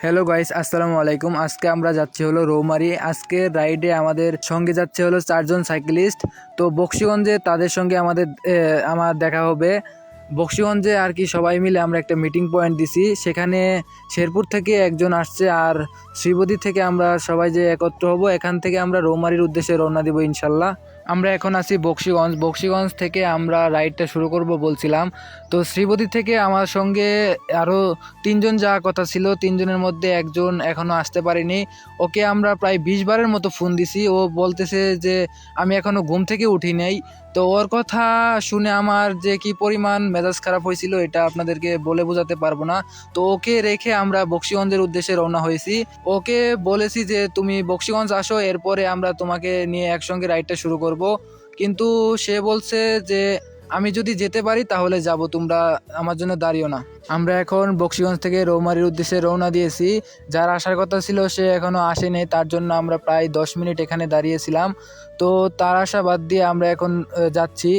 Hello guys, আসসালামু আলাইকুম। আজকে আমরা যাচ্ছি হলো রৌমারী। আজকে রাইডে আমাদের সঙ্গে যাচ্ছে হলো 4 জন সাইক্লিস্ট। তো বকশীগঞ্জে তাদের সঙ্গে আমার দেখা হবে। বকশীগঞ্জে আর কি সবাই মিলে আমরা একটা মিটিং পয়েন্ট দিছি। সেখানে শেরপুর থেকে একজন আসছে, আর শ্রীবতী থেকে আমরা সবাই যে একত্র হব। এখান থেকে আমরা রৌমারীর উদ্দেশ্যে রওনা দিব ইনশাল্লাহ। আমরা এখন আছি বকশীগঞ্জ থেকে আমরা রাইডটা শুরু করব বলছিলাম। তো শ্রীবতী থেকে আমার সঙ্গে আরও 3 জন যাওয়ার কথা ছিল। 3 জনের মধ্যে একজন এখনও আসতে পারেনি। ওকে আমরা প্রায় 20 বারের মতো ফোন দিছি। ও বলতেছে যে আমি এখনও ঘুম থেকে উঠি নাই। তো ওর কথা শুনে আমার যে কি পরিমাণ মেজাজ খারাপ হয়েছিল এটা আপনাদেরকে বলে বোঝাতে পারবো না। তো ওকে রেখে আমরা বকশীগঞ্জের উদ্দেশ্যে রওনা হয়েছি। ওকে বলেছি যে তুমি বকশীগঞ্জ আসো, এরপরে আমরা তোমাকে নিয়ে একসঙ্গে রাইডটা শুরু করব। কিন্তু সে বলছে যে আমি যদি যেতে পারি তাহলে যাব, তোমরা আমার জন্য দাঁড়িও না। আমরা এখন বকশীগঞ্জ থেকে রৌমারীর উদ্দেশ্যে রওনা দিয়েছি। যার আসার কথা ছিল সে এখনও আসেনি, তার জন্য আমরা প্রায় 10 মিনিট এখানে দাঁড়িয়েছিলাম। তো তার আশা বাদ দিয়ে আমরা এখন যাচ্ছি।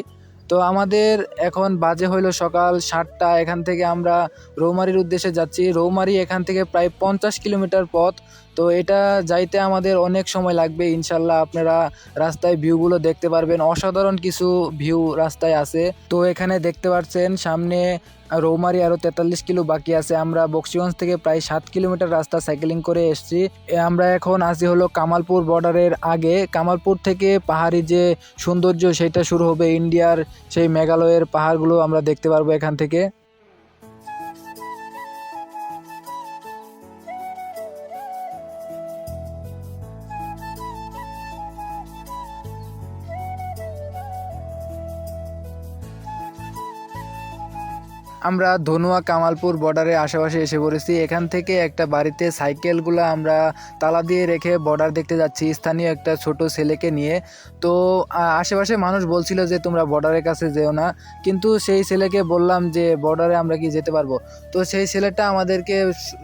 তো আমাদের এখন বাজে হইল সকাল 7টা। এখান থেকে আমরা রৌমারীর উদ্দেশ্যে যাচ্ছি। রৌমারী এখান থেকে প্রায় 50 কিলোমিটার পথ। তো এটা যাইতে আমাদের অনেক সময় লাগবে। ইনশাল্লাহ আপনারা রাস্তায় ভিউগুলো দেখতে পারবেন, অসাধারণ কিছু ভিউ রাস্তায় আছে। তো এখানে দেখতে পাচ্ছেন সামনে রৌমারী আরও 43 কিলো বাকি আছে। আমরা বকশীগঞ্জ থেকে প্রায় 7 কিলোমিটার রাস্তা সাইকেলিং করে এসেছি। আমরা এখন আছি হলো কামালপুর বর্ডারের আগে। কামালপুর থেকে পাহাড়ি যে সৌন্দর্য সেটা শুরু হবে। ইন্ডিয়ার সেই মেঘালয়ের পাহাড়গুলো আমরা দেখতে পারবো এখান থেকে। আমরা ধনুয়া কামালপুর বর্ডারের আশেপাশে এসে পড়েছি। এখান থেকে একটা বাড়িতে সাইকেলগুলো আমরা তালা দিয়ে রেখে বর্ডার দেখতে যাচ্ছি স্থানীয় একটা ছোট ছেলেকে নিয়ে। তো আশেপাশে মানুষ বলছিল যে তোমরা বর্ডারের কাছে যেও না, কিন্তু সেই ছেলেকে বললাম যে বর্ডারে আমরা কি যেতে পারবো। তো সেই ছেলেটা আমাদেরকে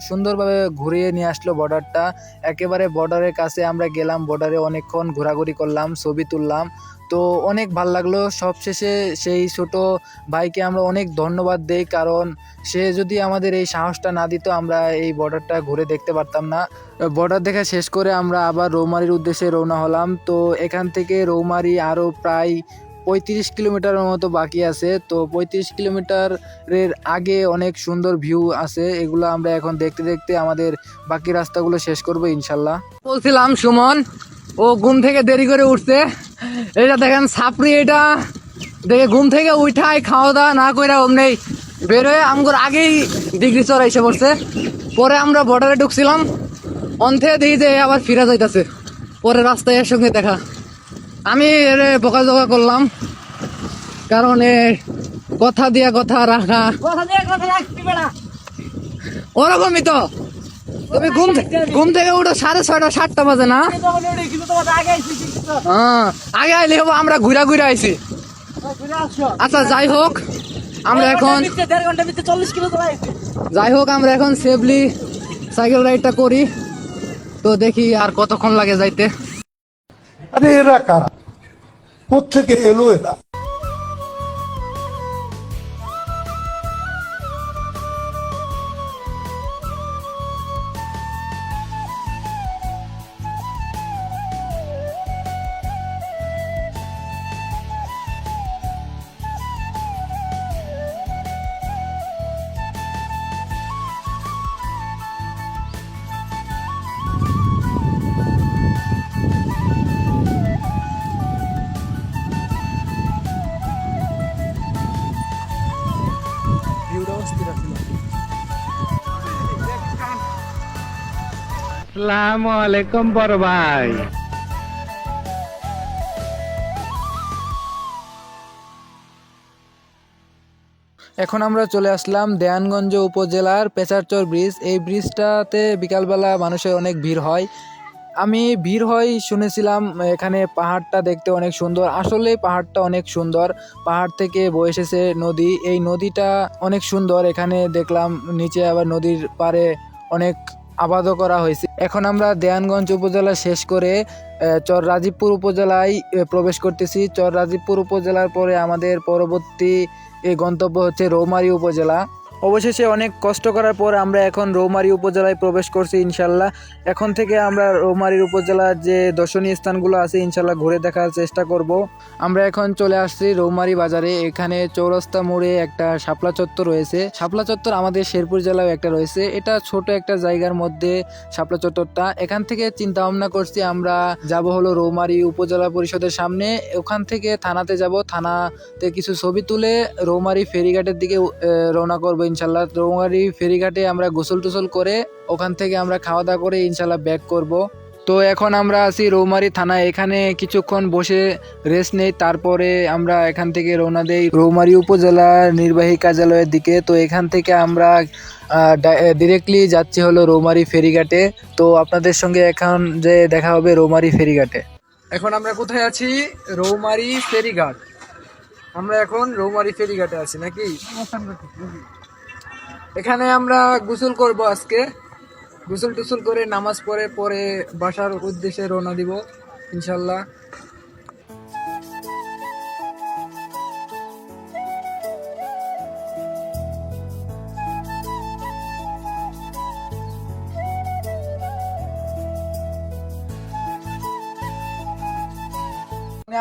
সুন্দরভাবে ঘুরিয়ে নিয়ে আসলো বর্ডারটা। একেবারে বর্ডারের কাছে আমরা গেলাম, বর্ডারে অনেকক্ষণ ঘোরাঘুরি করলাম, ছবি তুললাম। তো অনেক ভাল লাগলো। সবশেষে সেই ছোট ভাইকে আমরা অনেক ধন্যবাদ দেই, কারণ সে যদি আমাদের এই সাহসটা না দিত আমরা এই বর্ডারটা ঘুরে দেখতে পারতাম না। বর্ডার দেখা শেষ করে আমরা আবার রৌমারীর উদ্দেশ্যে রওনা হলাম। তো এখান থেকে রৌমারী আরও প্রায় 35 কিলোমিটারের মতো বাকি আছে। তো 35 কিলোমিটারের আগে অনেক সুন্দর ভিউ আছে, এগুলো আমরা এখন দেখতে দেখতে আমাদের বাকি রাস্তাগুলো শেষ করবো ইনশাল্লাহ। বলছিলাম সুমন, ও ঘুম থেকে দেরি করে উঠছে। এটা দেখেন ছাপড়ি, এটা দেখে ঘুম থেকে উঠায় খাওয়া দাওয়া না করে অমনি বেরোয় আমগর আগেই ডিগ্রি চড়া এসে পড়ছে। পরে আমরা বর্ডারে ঢুকছিলাম, অন্থে দেখি যে আবার ফিরা যাইতেছে। পরে রাস্তায় এর সঙ্গে দেখা, আমি বকাঝকা করলাম, কারণ কথা দিয়া কথা রাখা ওরকমই। তো তুমি ঘুম থেকে উঠো 6:30 7টা বাজে না? হ্যাঁ, আগে আইলে হবো, আমরা ঘুরা আইছি। আচ্ছা যাই হোক, আমরা এখন সেফলি সাইকেল রাইডটা করি। তো দেখি আর কতক্ষণ লাগে যাইতে। আরে এরা কারা, কোত্থেকে এলো এরা? আসসালামু আলাইকুম বড় ভাই। এখন আমরা চলে আসলাম দেয়ানগঞ্জ উপজেলার পেচারচর ব্রিজ। এই ব্রিজটাতে বিকালবেলা মানুষের অনেক ভিড় হয়। আমি ভিড় হয় শুনেছিলাম, এখানে পাহাড়টা দেখতে অনেক সুন্দর। আসলে পাহাড়টা অনেক সুন্দর, পাহাড় থেকে বয়ে এসেছে নদী। এই নদীটা অনেক সুন্দর। এখানে দেখলাম নিচে আবার নদীর পাড়ে অনেক আবাদও করা হয়েছে। এখন আমরা দেয়ানগঞ্জ উপজেলা শেষ করে চর রাজীবপুর উপজেলায় প্রবেশ করতেছি। চর রাজীবপুর উপজেলার পরে আমাদের পরবর্তী গন্তব্য হচ্ছে রৌমারী উপজেলা। অবশেষে অনেক কষ্ট করার পর আমরা এখন রৌমারী উপজেলায় প্রবেশ করছি ইনশাল্লাহ। এখন থেকে আমরা রৌমারী উপজেলার যে দর্শনীয় স্থানগুলো আছে ইনশাল্লাহ ঘুরে দেখার চেষ্টা করব। আমরা এখন চলে আসছি রৌমারী বাজারে। এখানে চৌরাস্তা মোড়ে একটা শাপলা চত্বর রয়েছে। শাপলা চত্বর আমাদের শেরপুর জেলায় একটা রয়েছে। এটা ছোট একটা জায়গার মধ্যে শাপলা চত্বরটা। এখান থেকে চিন্তা ভাবনা করছি আমরা যাব হলো রৌমারী উপজেলা পরিষদের সামনে। ওখান থেকে থানাতে যাব, থানাতে কিছু ছবি তুলে রৌমারী ফেরিঘাটের দিকে রওনা করবো ইনশাল্লাহ। রৌমারী ফেরিঘাটে আমরা গোসল টোসল করে ওখান থেকে আমরা খাওয়া দাওয়া করে ইনশাল্লাহ ব্যাক করব। তো এখন আমরা আছি রৌমারী থানায়। এখানে কিছুক্ষণ বসে রেস্ট নেই, তারপরে আমরা এখান থেকে রওনা দেই রৌমারী উপজেলা নির্বাহী কার্যালয়ের দিকে। তো এখান থেকে আমরা ডিরেক্টলি যাচ্ছি হলো রৌমারী ফেরিঘাটে। তো আপনাদের সঙ্গে এখন যে দেখা হবে রৌমারী ফেরিঘাটে। এখন আমরা কোথায় আছি? রৌমারী ফেরিঘাট। আমরা এখন রৌমারী ফেরিঘাটে আছি নাকি? এখানে আমরা গোসল করব আজকে। গোসল টুসল করে নামাজ পড়ে পরে বাসার উদ্দেশ্যে রওনা দিব ইনশাল্লাহ।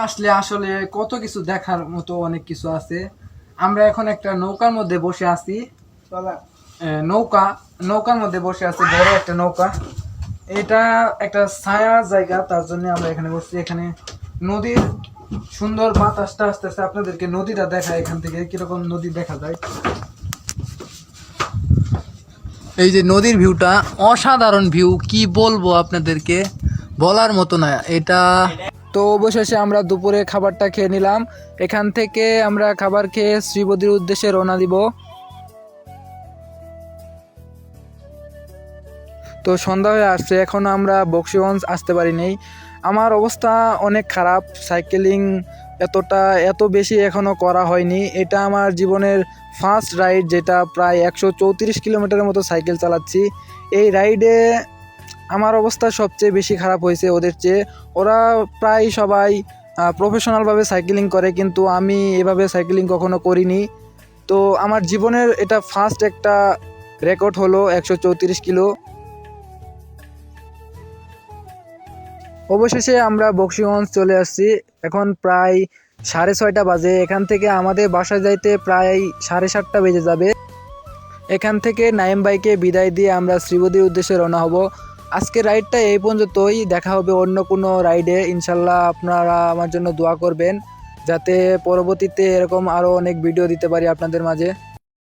আসলে আসলে কত কিছু দেখার মতো অনেক কিছু আছে। আমরা এখন একটা নৌকার মধ্যে বসে আছি। নৌকার মধ্যে বসে আছি, বড় একটা নৌকা। এটা একটা ছায়া জায়গা, তার জন্য আমরা এখানে বসছি। এখানে নদীর সুন্দর বাতাসটা আসতেছে। আপনাদেরকে নদীটা দেখায় এখান থেকে কিরকম নদী দেখা যায়। এই যে নদীর ভিউটা অসাধারণ ভিউ, কি বলবো আপনাদেরকে, বলার মতো না এটা। তো অবশেষে আমরা দুপুরে খাবারটা খেয়ে নিলাম। এখান থেকে আমরা খাবার খেয়ে শ্রীবদ্রীর উদ্দেশ্যে রওনা দিব। তো সন্ধ্যা হয়ে আসছে, এখনও আমরা বক্সিগঞ্জ আসতে পারি নাই। আমার অবস্থা অনেক খারাপ। সাইকেলিং এত বেশি এখনও করা হয়নি। এটা আমার জীবনের ফার্স্ট রাইড, যেটা প্রায় 134 কিলোমিটারের মতো সাইকেল চালাচ্ছি। এই রাইডে আমার অবস্থা সবচেয়ে বেশি খারাপ হয়েছে ওদের চেয়ে। ওরা প্রায় সবাই প্রফেশনালভাবে সাইকেলিং করে, কিন্তু আমি এভাবে সাইকেলিং কখনো করিনি। তো আমার জীবনের এটা ফার্স্ট একটা রেকর্ড হলো 134 কিলো। অবশেষে আমরা বক্সিগঞ্জ চলে আসছি। এখন প্রায় 6:30 বাজে। এখান থেকে আমাদের বাসায় যাইতে প্রায় 7:30 বেজে যাবে। এখান থেকে নাইম বাইকে বিদায় দিয়ে আমরা শ্রীবদ্রীর উদ্দেশ্যে রওনা হব। আজকে রাইডটা এই পর্যন্তই। দেখা হবে অন্য কোনো রাইডে ইনশাল্লাহ। আপনারা আমার জন্য দোয়া করবেন যাতে পরবর্তীতে এরকম আরও অনেক ভিডিও দিতে পারি আপনাদের মাঝে।